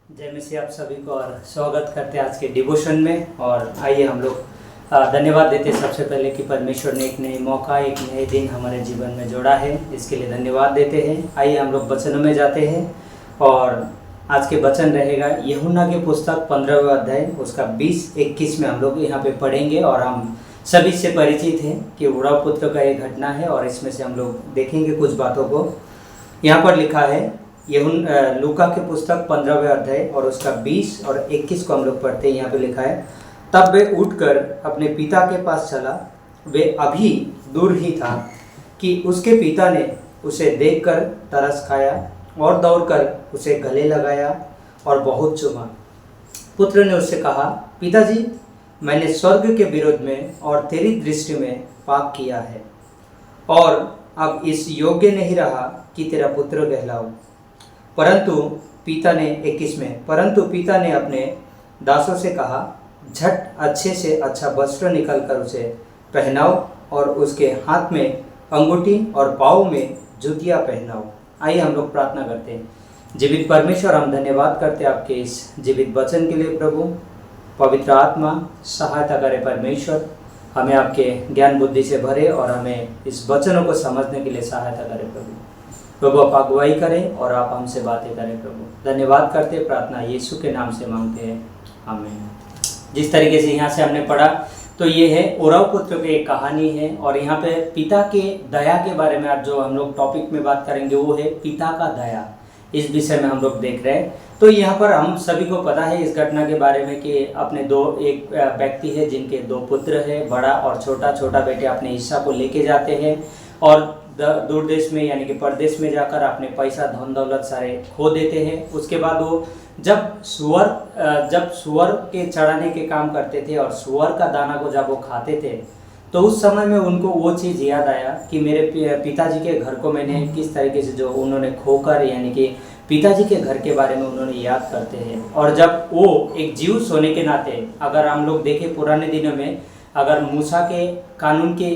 जय मसीह आप सभी को और स्वागत करते हैं आज के डिवोशन में। और आइए हम लोग धन्यवाद देते हैं सबसे पहले कि परमेश्वर ने एक नई मौका एक नए दिन हमारे जीवन में जोड़ा है, इसके लिए धन्यवाद देते हैं। आइए हम लोग वचनों में जाते हैं और आज के वचन रहेगा यूहन्ना की पुस्तक 15वां अध्याय उसका 20-21 में हम लोग यहाँ पे पढ़ेंगे। और हम सभी से परिचित हैं कि उड़ाव पुत्र का एक घटना है और इसमें से हम लोग देखेंगे कुछ बातों को। यहाँ पर लिखा है लूका की पुस्तक 15वें अध्याय और उसका 20 और 21 को हम लोग पढ़ते हैं। यहाँ पे लिखा है, तब वे उठकर अपने पिता के पास चला। वे अभी दूर ही था कि उसके पिता ने उसे देखकर तरस खाया और दौड़कर उसे गले लगाया और बहुत चूमा। पुत्र ने उससे कहा, पिताजी, मैंने स्वर्ग के विरोध में और तेरी दृष्टि में पाप किया है और अब इस योग्य नहीं रहा कि तेरा पुत्र कहलाऊं। परंतु पिता ने अपने दासों से कहा, झट अच्छे से अच्छा वस्त्र निकल कर उसे पहनाओ और उसके हाथ में अंगूठी और पाँव में जूतियाँ पहनाओ। आइए हम लोग प्रार्थना करते हैं। जीवित परमेश्वर, हम धन्यवाद करते हैं आपके इस जीवित वचन के लिए। प्रभु पवित्र आत्मा सहायता करे परमेश्वर, हमें आपके ज्ञान बुद्धि से भरे और हमें इस वचनों को समझने के लिए सहायता करें। प्रभु आप अगुवाई करें और आप हमसे बातें करें। प्रभु धन्यवाद करते, प्रार्थना यीशु के नाम से मांगते हैं, आमीन। जिस तरीके से यहाँ से हमने पढ़ा तो ये है उड़ाव पुत्र की एक कहानी है और यहाँ पे पिता के दया के बारे में आज जो हम लोग टॉपिक में बात करेंगे वो है पिता का दया। इस विषय में हम लोग देख रहे हैं। तो यहाँ पर हम सभी को पता है इस घटना के बारे में कि अपने एक व्यक्ति है जिनके दो पुत्र है, बड़ा और छोटा। छोटा बेटे अपने हिस्सा को लेके जाते हैं और दूर देश में यानी कि परदेश में जाकर अपने पैसा धन दौलत सारे खो देते हैं। उसके बाद वो जब सुअर के चढ़ाने के काम करते थे और सुअर का दाना को जब वो खाते थे तो उस समय में उनको वो चीज़ याद आया कि मेरे पिताजी के घर को मैंने किस तरीके से जो उन्होंने खोकर, यानी कि पिताजी के घर के बारे में उन्होंने याद करते हैं। और जब वो एक जीव होने के नाते, अगर हम लोग देखें पुराने दिनों में, अगर मूसा के कानून के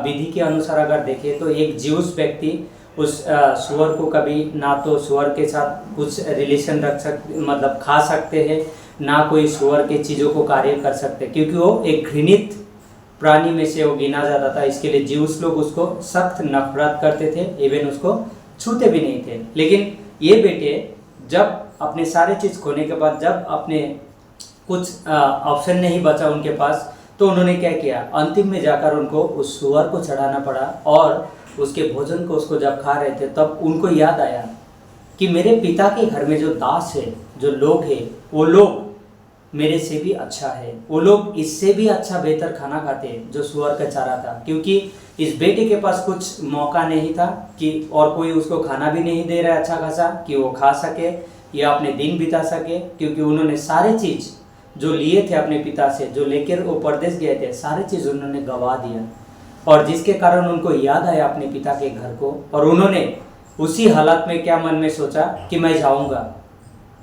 विधि के अनुसार अगर देखें तो एक जीवस व्यक्ति उस सुअर को कभी ना तो सुअर के साथ कुछ रिलेशन रख सकते, मतलब खा सकते हैं, ना कोई सुअर के चीज़ों को कार्य कर सकते, क्योंकि वो एक घृणित प्राणी में से वो गिना जाता था। इसके लिए जीवस लोग उसको सख्त नफरत करते थे, इवन उसको छूते भी नहीं थे। लेकिन ये बेटे जब अपने सारे चीज़ खोने के बाद जब अपने कुछ ऑप्शन नहीं बचा उनके पास, तो उन्होंने क्या किया, अंतिम में जाकर उनको उस सुअर को चढ़ाना पड़ा। और उसके भोजन को उसको जब खा रहे थे तब उनको याद आया कि मेरे पिता के घर में जो दास है, जो लोग हैं, वो लोग मेरे से भी अच्छा है, वो लोग इससे भी अच्छा बेहतर खाना खाते हैं जो सुअर का चारा था। क्योंकि इस बेटे के पास कुछ मौका नहीं था कि और कोई उसको खाना भी नहीं दे रहा है अच्छा खासा कि वो खा सके या अपने दिन बिता सके, क्योंकि उन्होंने सारे चीज़ जो लिए थे अपने पिता से, जो लेकर वो परदेश गए थे, सारी चीज़ उन्होंने गवा दिया। और जिसके कारण उनको याद आया अपने पिता के घर को और उन्होंने उसी हालत में क्या मन में सोचा कि मैं जाऊंगा।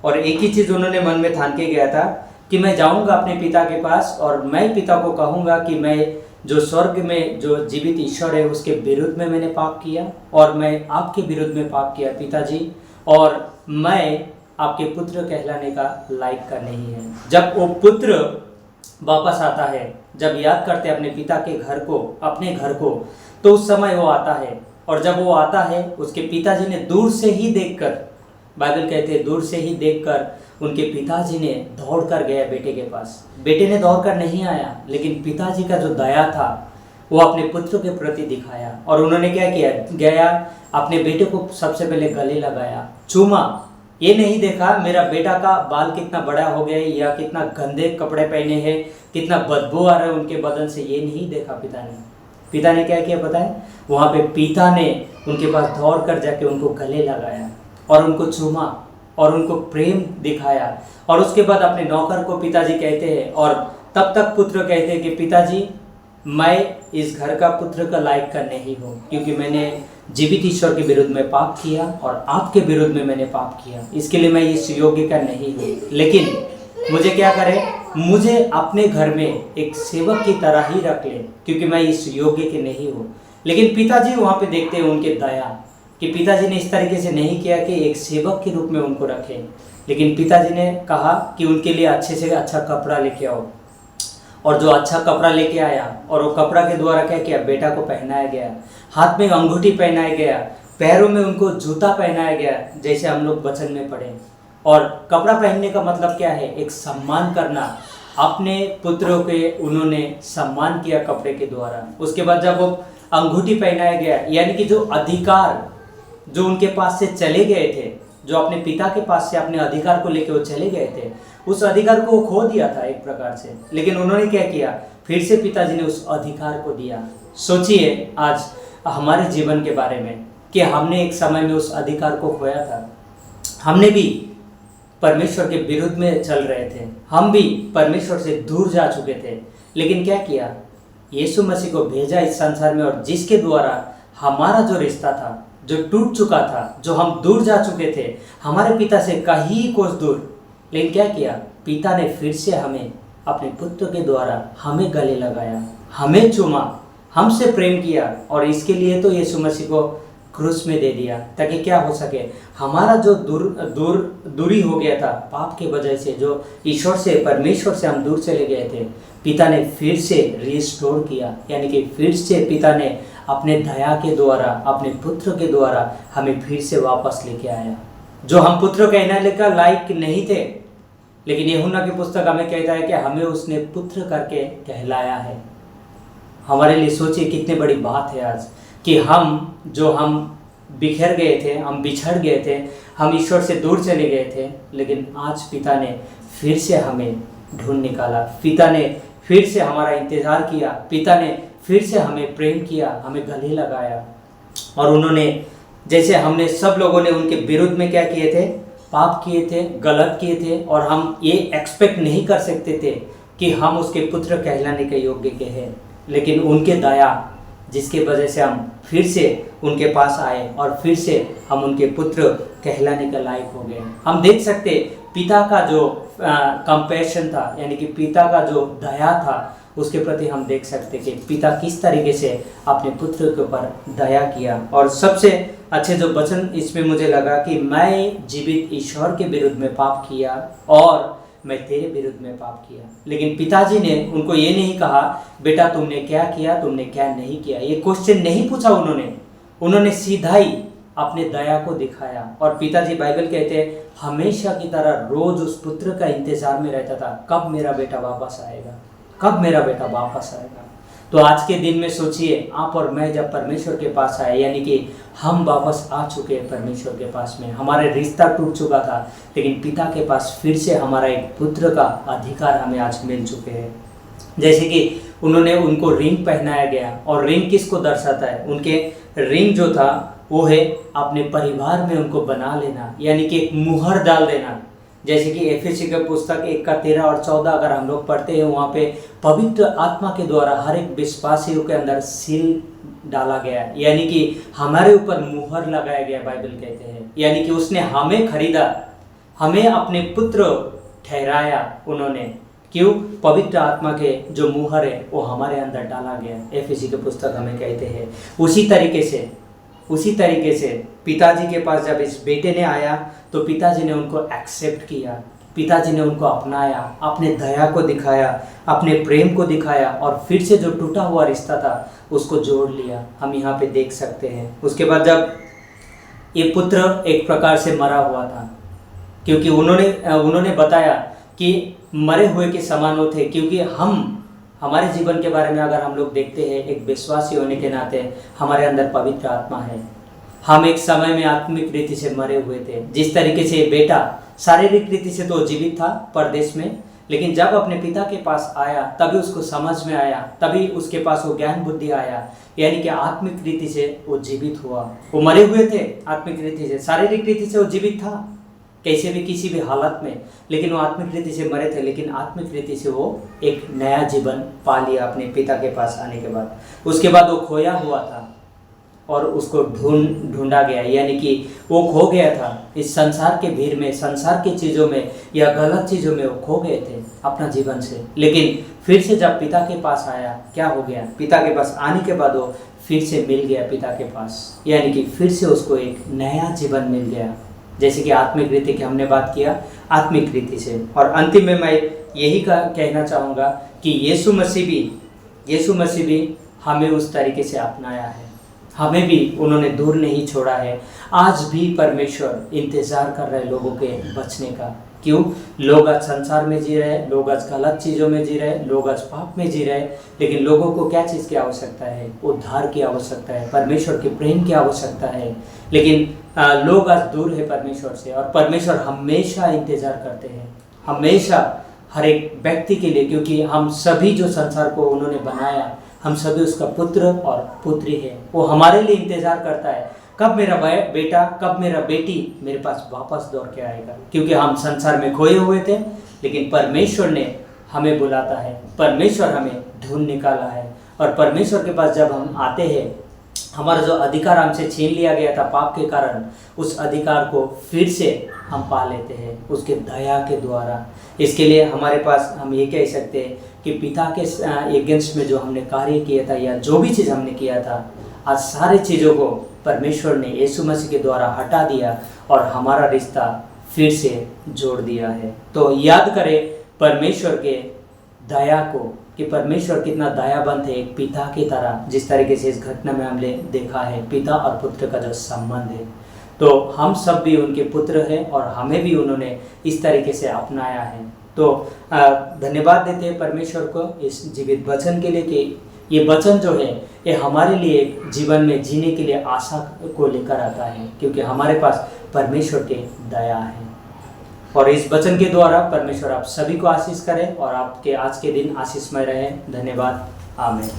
और एक ही चीज़ उन्होंने मन में ठान के गया था कि मैं जाऊंगा अपने पिता के पास और मैं पिता को कहूँगा कि मैं जो स्वर्ग में जो जीवित ईश्वर है उसके विरुद्ध में मैंने पाप किया और मैं आपके विरुद्ध में पाप किया पिताजी, और मैं आपके पुत्र कहलाने का लायक का नहीं है। जब वो पुत्र वापस आता है, जब याद करते अपने पिता के घर को, अपने घर को, तो उस समय वो आता है। और जब वो आता है उसके पिताजी ने दूर से ही देखकर, बाइबल कहते हैं दूर से ही देखकर उनके पिताजी ने दौड़ कर गया बेटे के पास। बेटे ने दौड़ कर नहीं आया, लेकिन पिताजी का जो दया था वो अपने पुत्र के प्रति दिखाया। और उन्होंने क्या किया, गया अपने बेटे को सबसे पहले गले लगाया, चूमा। ये नहीं देखा मेरा बेटा का बाल कितना बड़ा हो गया या कितना गंदे कपड़े पहने हैं, कितना बदबू आ रहा है उनके बदन से, ये नहीं देखा पिता ने क्या किया पता है, वहाँ पे पिता ने उनके पास दौड़ कर जाके उनको गले लगाया और उनको चूमा और उनको प्रेम दिखाया। और उसके बाद अपने नौकर को पिताजी कहते हैं, और तब तक पुत्र कहते हैं कि पिताजी, मैं इस घर का पुत्र का लायक का नहीं हूँ, क्योंकि मैंने जीवित ईश्वर के विरुद्ध में पाप किया और आपके विरुद्ध में मैंने पाप किया, इसके लिए मैं इस योग्य का नहीं हूँ। लेकिन मुझे क्या करे, मुझे अपने घर में एक सेवक की तरह ही रख ले, क्योंकि मैं इस योग्य के नहीं हूँ। लेकिन पिताजी वहाँ पे देखते हैं उनके दया कि पिताजी ने इस तरीके से नहीं किया कि एक सेवक के रूप में उनको रखें, लेकिन पिताजी ने कहा कि उनके लिए अच्छे से अच्छा कपड़ा लेके आओ। और जो अच्छा कपड़ा लेके आया और वो कपड़ा के द्वारा क्या किया, बेटा को पहनाया गया, हाथ में अंगूठी पहनाया गया, पैरों में उनको जूता पहनाया गया, जैसे हम लोग वचन में पढ़े। और कपड़ा पहनने का मतलब क्या है, एक सम्मान करना। अपने पुत्रों के उन्होंने सम्मान किया कपड़े के द्वारा। उसके बाद जब वो अंगूठी पहनाया गया, यानी कि जो अधिकार जो उनके पास से चले गए थे, जो अपने पिता के पास से अपने अधिकार को लेकर वो चले गए थे, उस अधिकार को वो खो दिया था एक प्रकार से। लेकिन उन्होंने क्या किया, फिर से पिताजी ने उस अधिकार को दिया। सोचिए आज हमारे जीवन के बारे में कि हमने एक समय में उस अधिकार को खोया था। हमने भी परमेश्वर के विरुद्ध में चल रहे थे, हम भी परमेश्वर से दूर जा चुके थे। लेकिन क्या किया, यीशु मसीह को भेजा इस संसार में, और जिसके द्वारा हमारा जो रिश्ता था, जो टूट चुका था, जो हम दूर जा चुके थे हमारे पिता से कहीं कोस दूर, लेकिन क्या किया, पिता ने फिर से हमें अपने पुत्र के द्वारा हमें गले लगाया, हमें चूमा, हमसे प्रेम किया। और इसके लिए तो यीशु मसीह को क्रूस में दे दिया, ताकि क्या हो सके, हमारा जो दूरी हो गया था पाप के वजह से, जो ईश्वर से, परमेश्वर से हम दूर चले गए थे, पिता ने फिर से रिस्टोर किया। यानी कि फिर से पिता ने अपने दया के द्वारा, अपने पुत्र के द्वारा हमें फिर से वापस लेके आया। जो हम पुत्र कहने का लायक नहीं थे, लेकिन यूहन्ना की पुस्तक हमें कहता है कि हमें उसने पुत्र करके कहलाया है। हमारे लिए सोचिए कितनी बड़ी बात है आज कि हम बिखर गए थे, हम बिछड़ गए थे, हम ईश्वर से दूर चले गए थे, लेकिन आज पिता ने फिर से हमें ढूंढ निकाला, पिता ने फिर से हमारा इंतज़ार किया, पिता ने फिर से हमें प्रेम किया, हमें गले लगाया। और उन्होंने, जैसे हमने सब लोगों ने उनके विरुद्ध में क्या किए थे, पाप किए थे, गलत किए थे, और हम ये एक्सपेक्ट नहीं कर सकते थे कि हम उसके पुत्र कहलाने के योग्य के हैं। लेकिन उनके दया, जिसके वजह से हम फिर से उनके पास आए और फिर से हम उनके पुत्र कहलाने के लायक हो गए। हम देख सकते पिता का जो कंपैशन था, यानी कि पिता का जो दया था, उसके प्रति हम देख सकते कि पिता किस तरीके से अपने पुत्र के ऊपर दया किया। और सबसे अच्छे जो वचन इसमें मुझे लगा कि मैं जीवित ईश्वर के विरुद्ध में पाप किया और मैं तेरे विरुद्ध में पाप किया। लेकिन पिताजी ने उनको ये नहीं कहा बेटा तुमने क्या किया, तुमने क्या नहीं किया, ये क्वेश्चन नहीं पूछा उन्होंने सीधा ही अपने दया को दिखाया। और पिताजी बाइबल कहते हैं हमेशा की तरह रोज उस पुत्र का इंतजार में रहता था, कब मेरा बेटा वापस आएगा, कब मेरा बेटा वापस आएगा। तो आज के दिन में सोचिए आप और मैं जब परमेश्वर के पास आए, यानी कि हम वापस आ चुके हैं परमेश्वर के पास में, हमारे रिश्ता टूट चुका था, लेकिन पिता के पास फिर से हमारा एक पुत्र का अधिकार हमें आज मिल चुके हैं। जैसे कि उनको रिंग पहनाया गया, और रिंग किसको दर्शाता है, उनके रिंग जो था वो है अपने परिवार में उनको बना लेना, यानी कि एक मुहर डाल देना। जैसे कि एफएससी की पुस्तक 1 का 13 और 14 अगर हम लोग पढ़ते हैं, वहाँ पे पवित्र आत्मा के द्वारा हर एक विश्वासियों के अंदर सील डाला गया, यानी कि हमारे ऊपर मुहर लगाया गया, बाइबल कहते हैं। यानी कि उसने हमें खरीदा, हमें अपने पुत्र ठहराया उन्होंने। क्यों? पवित्र आत्मा के जो मुहर है वो हमारे अंदर डाला गया, एफएससी की पुस्तक हमें कहते हैं। उसी तरीके से पिताजी के पास जब इस बेटे ने आया तो पिताजी ने उनको एक्सेप्ट किया, पिताजी ने उनको अपनाया, अपने दया को दिखाया, अपने प्रेम को दिखाया, और फिर से जो टूटा हुआ रिश्ता था उसको जोड़ लिया, हम यहाँ पे देख सकते हैं। उसके बाद जब ये पुत्र एक प्रकार से मरा हुआ था, क्योंकि उन्होंने बताया कि मरे हुए के समान वो थे, क्योंकि हमारे जीवन के बारे में अगर हम लोग देखते हैं, एक विश्वासी होने के नाते हमारे अंदर पवित्र आत्मा है। हम एक समय में आत्मिक रीति से मरे हुए थे। जिस तरीके से बेटा शारीरिक रीति से तो जीवित था परदेश में, लेकिन जब अपने पिता के पास आया तभी उसको समझ में आया, तभी उसके पास वो ज्ञान बुद्धि आया, यानी कि आत्मिक रीति से वो जीवित हुआ। वो मरे हुए थे आत्मिक रीति से, शारीरिक रीति से वो जीवित था कैसे भी किसी भी हालत में, लेकिन वो आत्मिक रीति से मरे थे, लेकिन आत्मिक रीति से वो एक नया जीवन पा लिया अपने पिता के पास आने के बाद। उसके बाद वो खोया हुआ था और उसको ढूंढा गया, यानी कि वो खो गया था इस संसार के भीड़ में, संसार की चीज़ों में या गलत चीज़ों में वो खो गए थे अपना जीवन से। लेकिन फिर से जब पिता के पास आया, क्या हो गया, पिता के पास आने के बाद वो फिर से मिल गया पिता के पास, यानी कि फिर से उसको एक नया जीवन मिल गया। जैसे कि आत्मिक रीति की हमने बात किया, आत्मिक रीति से। और अंतिम में मैं यही कहना चाहूँगा कि यीशु मसीह भी हमें उस तरीके से अपनाया है, हमें भी उन्होंने दूर नहीं छोड़ा है। आज भी परमेश्वर इंतज़ार कर रहे हैं लोगों के बचने का। क्यों? लोग आज संसार में जी रहे हैं, लोग आज गलत चीज़ों में जी रहे हैं, लोग आज पाप में जी रहे हैं, लेकिन लोगों को क्या चीज़ की आवश्यकता है? उद्धार की आवश्यकता है, परमेश्वर के प्रेम की आवश्यकता है। लेकिन लोग आज दूर है परमेश्वर से, और परमेश्वर हमेशा इंतज़ार करते हैं, हमेशा हर एक व्यक्ति के लिए, क्योंकि हम सभी जो संसार को उन्होंने बनाया, हम सभी उसका पुत्र और पुत्री है। वो हमारे लिए इंतज़ार करता है, कब मेरा बेटा, कब मेरा बेटी मेरे पास वापस दौड़ के आएगा। क्योंकि हम संसार में खोए हुए थे, लेकिन परमेश्वर ने हमें बुलाता है, परमेश्वर हमें ढूंढ निकाला है। और परमेश्वर के पास जब हम आते हैं, हमारा जो अधिकार हमसे छीन लिया गया था पाप के कारण, उस अधिकार को फिर से हम पा लेते हैं उसके दया के द्वारा। इसके लिए हमारे पास हम ये कह सकते हैं कि पिता के अगेंस्ट में जो हमने कार्य किया था, या जो भी चीज़ हमने किया था, आज सारी चीज़ों को परमेश्वर ने यीशु मसीह के द्वारा हटा दिया और हमारा रिश्ता फिर से जोड़ दिया है। तो याद करें परमेश्वर के दया को, कि परमेश्वर कितना दयाबंद है, एक पिता की तरह। जिस तरीके से इस घटना में हमने देखा है पिता और पुत्र का जो संबंध है, तो हम सब भी उनके पुत्र हैं और हमें भी उन्होंने इस तरीके से अपनाया है। तो धन्यवाद देते हैं परमेश्वर को इस जीवित वचन के लिए, कि ये वचन जो है ये हमारे लिए जीवन में जीने के लिए आशा को लेकर आता है, क्योंकि हमारे पास परमेश्वर की दया है। और इस वचन के द्वारा परमेश्वर आप सभी को आशीष करें और आपके आज के दिन आशीषमय रहे। धन्यवाद। आमीन।